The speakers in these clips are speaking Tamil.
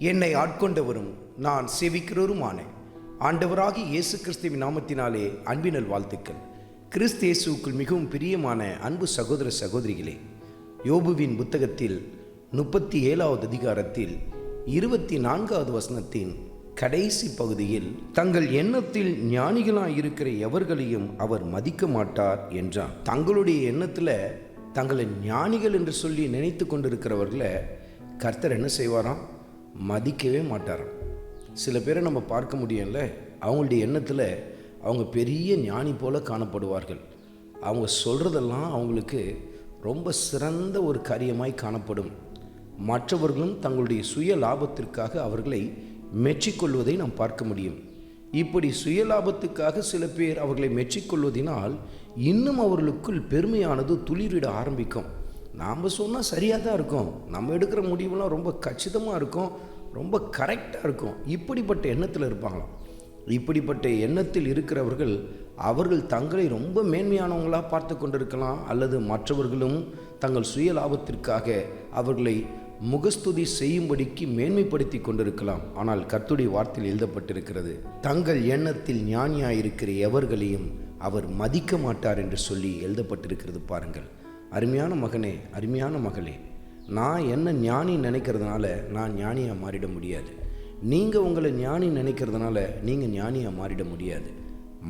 என்னை ஆட்கொண்டவரும் நான் சேவிக்கிறவருமான ஆண்டவராகிய இயேசு கிறிஸ்துவின் நாமத்தினாலே அன்பினல் வாழ்த்துக்கள். கிறிஸ்து இயேசுவுக்குள் மிகவும் பிரியமான அன்பு சகோதர சகோதரிகளே, யோபுவின் புத்தகத்தில் 37வது அதிகாரத்தில் 24வது வசனத்தின் கடைசி பகுதியில், தங்கள் எண்ணத்தில் ஞானிகளாயிருக்கிற எவர்களையும் அவர் மதிக்க மாட்டார் என்றார். தங்களுடைய எண்ணத்தில் தங்களை ஞானிகள் என்று சொல்லி நினைத்து கொண்டிருக்கிறவர்களை கர்த்தர் என்ன செய்வாராம்? மதிக்கவே மாட்டாராம். சில பேரை நம்ம பார்க்க முடியல, அவங்களுடைய எண்ணத்தில் அவங்க பெரிய ஞானி போல காணப்படுவார்கள். அவங்க சொல்கிறதெல்லாம் அவங்களுக்கு ரொம்ப சிறந்த ஒரு காரியமாய் காணப்படும். மற்றவர்களும் தங்களுடைய சுய லாபத்திற்காக அவர்களை மெச்சிக்கொள்வதை நாம் பார்க்க முடியும். இப்படி சுய லாபத்துக்காக சில பேர் அவர்களை மெச்சிக்கொள்வதனால் இன்னும் அவர்களுக்குள் பெருமையானது துளிரிட ஆரம்பிக்கும். நாம் சொன்னால் சரியாக தான் இருக்கும், நம்ம எடுக்கிற முடிவுலாம் ரொம்ப கச்சிதமாக இருக்கும், ரொம்ப கரெக்டாக இருக்கும். இப்படிப்பட்ட எண்ணத்தில் இருப்பாங்களாம். இப்படிப்பட்ட எண்ணத்தில் இருக்கிறவர்கள் அவர்கள் தங்களை ரொம்ப மேன்மையானவங்களாக பார்த்து கொண்டிருக்கலாம், அல்லது மற்றவர்களும் தங்கள் சுய லாபத்திற்காக அவர்களை முகஸ்துதி செய்யும்படிக்கு மேன்மைப்படுத்தி கொண்டிருக்கலாம். ஆனால் கர்த்தருடைய வார்த்தையில் எழுதப்பட்டிருக்கிறது, தங்கள் எண்ணத்தில் ஞானியாயிருக்கிற எவர்களையும் அவர் மதிக்க மாட்டார் என்று சொல்லி எழுதப்பட்டிருக்கிறது. பாருங்கள், அருமையான மகனே, அருமையான மகளே, நான் என்ன ஞானி நினைக்கிறதுனால நான் ஞானியாக மாறிட முடியாது. நீங்கள் உங்களை ஞானி நினைக்கிறதுனால நீங்கள் ஞானியாக மாறிட முடியாது.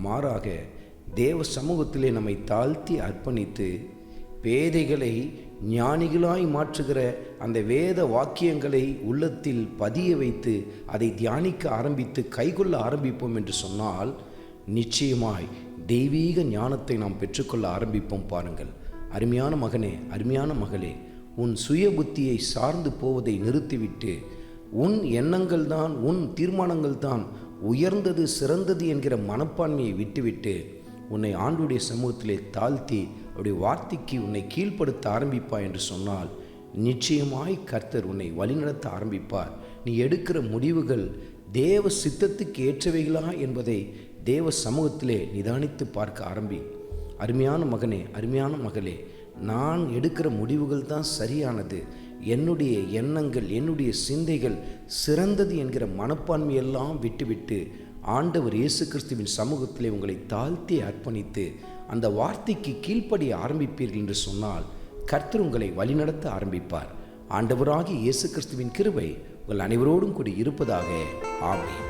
மாறாக தேவ சமூகத்திலே நம்மை தாழ்த்தி அர்ப்பணித்து பேதைகளை ஞானிகளாய் மாற்றுகிற அந்த வேத வாக்கியங்களை உள்ளத்தில் பதிய வைத்து அதை தியானிக்க ஆரம்பித்து கைக்கொள்ள ஆரம்பிப்போம் என்று சொன்னால் நிச்சயமாய் தெய்வீக ஞானத்தை நாம் பெற்றுக்கொள்ள ஆரம்பிப்போம். பாருங்கள், அருமையான மகனே, அருமையான மகளே, உன் சுய புத்தியை சார்ந்து போவதை நிறுத்திவிட்டு உன் எண்ணங்கள் தான், உன் தீர்மானங்கள் தான் உயர்ந்தது சிறந்தது என்கிற மனப்பான்மையை விட்டுவிட்டு உன்னை ஆண்டுடைய சமூகத்திலே தாழ்த்தி அவருடைய வார்த்தைக்கு உன்னை கீழ்ப்படுத்த ஆரம்பிப்பாய் என்று சொன்னால் நிச்சயமாய் கர்த்தர் உன்னை வழிநடத்த ஆரம்பிப்பார். நீ எடுக்கிற முடிவுகள் தேவ சித்தத்துக்கு ஏற்றவைகளா என்பதை தேவ சமூகத்திலே நிதானித்து பார்க்க ஆரம்பி. அருமையான மகனே, அருமையான மகளே, நான் எடுக்கிற முடிவுகள் தான் சரியானது, என்னுடைய எண்ணங்கள், என்னுடைய சிந்தைகள் சிறந்தது என்கிற மனப்பான்மையெல்லாம் விட்டுவிட்டு ஆண்டவர் இயேசு கிறிஸ்துவின் சமூகத்திலே உங்களை தாழ்த்தி அர்ப்பணித்து அந்த வார்த்தைக்கு கீழ்ப்படிய ஆரம்பிப்பீர்கள் என்று சொன்னால் கர்த்தர் உங்களை வழிநடத்த ஆரம்பிப்பார். ஆண்டவராகிய இயேசு கிறிஸ்துவின் கிருபை உங்கள் அனைவரோடும் கூடி இருப்பதாக. ஆமென்.